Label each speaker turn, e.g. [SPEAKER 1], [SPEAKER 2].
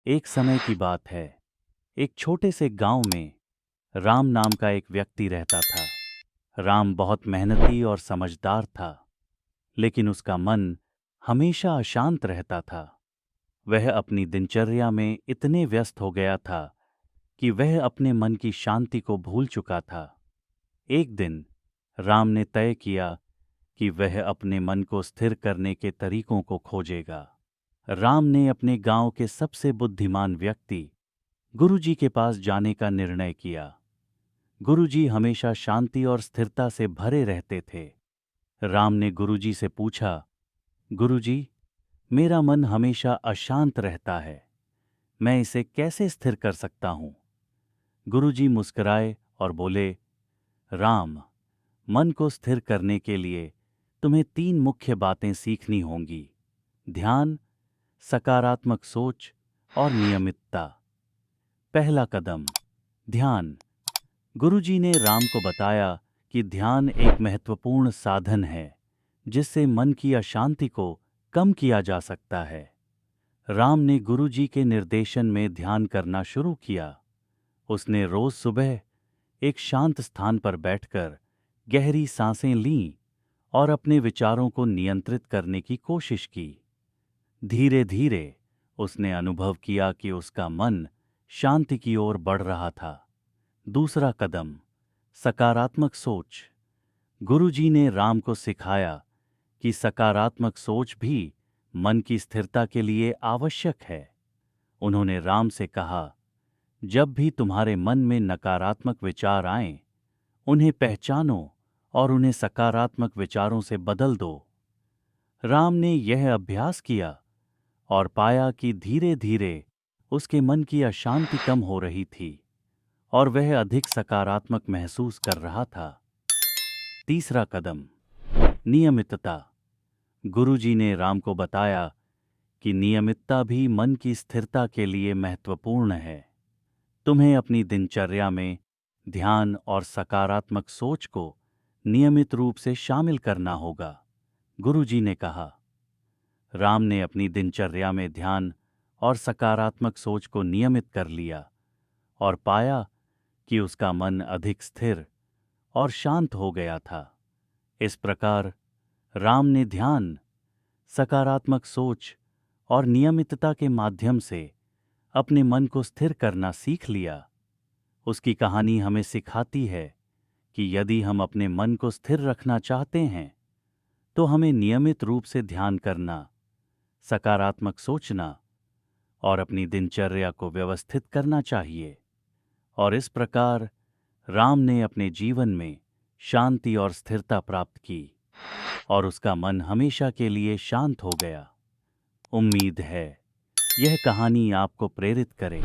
[SPEAKER 1] एक समय की बात है। एक छोटे से गांव में राम नाम का एक व्यक्ति रहता था। राम बहुत मेहनती और समझदार था, लेकिन उसका मन हमेशा अशांत रहता था। वह अपनी दिनचर्या में इतने व्यस्त हो गया था कि वह अपने मन की शांति को भूल चुका था। एक दिन राम ने तय किया कि वह अपने मन को स्थिर करने के तरीकों को खोजेगा। राम ने अपने गांव के सबसे बुद्धिमान व्यक्ति गुरुजी के पास जाने का निर्णय किया। गुरुजी हमेशा शांति और स्थिरता से भरे रहते थे। राम ने गुरुजी से पूछा, गुरुजी, मेरा मन हमेशा अशांत रहता है, मैं इसे कैसे स्थिर कर सकता हूं? गुरुजी मुस्कुराए और बोले, राम, मन को स्थिर करने के लिए तुम्हें 3 मुख्य बातें सीखनी होंगी: ध्यान, सकारात्मक सोच और नियमितता। पहला कदम, ध्यान। गुरुजी ने राम को बताया कि ध्यान एक महत्वपूर्ण साधन है जिससे मन की अशांति को कम किया जा सकता है। राम ने गुरुजी के निर्देशन में ध्यान करना शुरू किया। उसने रोज सुबह एक शांत स्थान पर बैठकर गहरी सांसें लीं और अपने विचारों को नियंत्रित करने की कोशिश की। धीरे धीरे उसने अनुभव किया कि उसका मन शांति की ओर बढ़ रहा था। दूसरा कदम, सकारात्मक सोच। गुरुजी ने राम को सिखाया कि सकारात्मक सोच भी मन की स्थिरता के लिए आवश्यक है। उन्होंने राम से कहा, जब भी तुम्हारे मन में नकारात्मक विचार आएं, उन्हें पहचानो और उन्हें सकारात्मक विचारों से बदल दो। राम ने यह अभ्यास किया और पाया कि धीरे धीरे उसके मन की अशांति कम हो रही थी और वह अधिक सकारात्मक महसूस कर रहा था। तीसरा कदम, नियमितता। गुरुजी ने राम को बताया कि नियमितता भी मन की स्थिरता के लिए महत्वपूर्ण है। तुम्हें अपनी दिनचर्या में ध्यान और सकारात्मक सोच को नियमित रूप से शामिल करना होगा, गुरुजी ने कहा। राम ने अपनी दिनचर्या में ध्यान और सकारात्मक सोच को नियमित कर लिया और पाया कि उसका मन अधिक स्थिर और शांत हो गया था। इस प्रकार राम ने ध्यान, सकारात्मक सोच और नियमितता के माध्यम से अपने मन को स्थिर करना सीख लिया। उसकी कहानी हमें सिखाती है कि यदि हम अपने मन को स्थिर रखना चाहते हैं तो हमें नियमित रूप से ध्यान करना, सकारात्मक सोचना और अपनी दिनचर्या को व्यवस्थित करना चाहिए। और इस प्रकार राम ने अपने जीवन में शांति और स्थिरता प्राप्त की और उसका मन हमेशा के लिए शांत हो गया। उम्मीद है यह कहानी आपको प्रेरित करे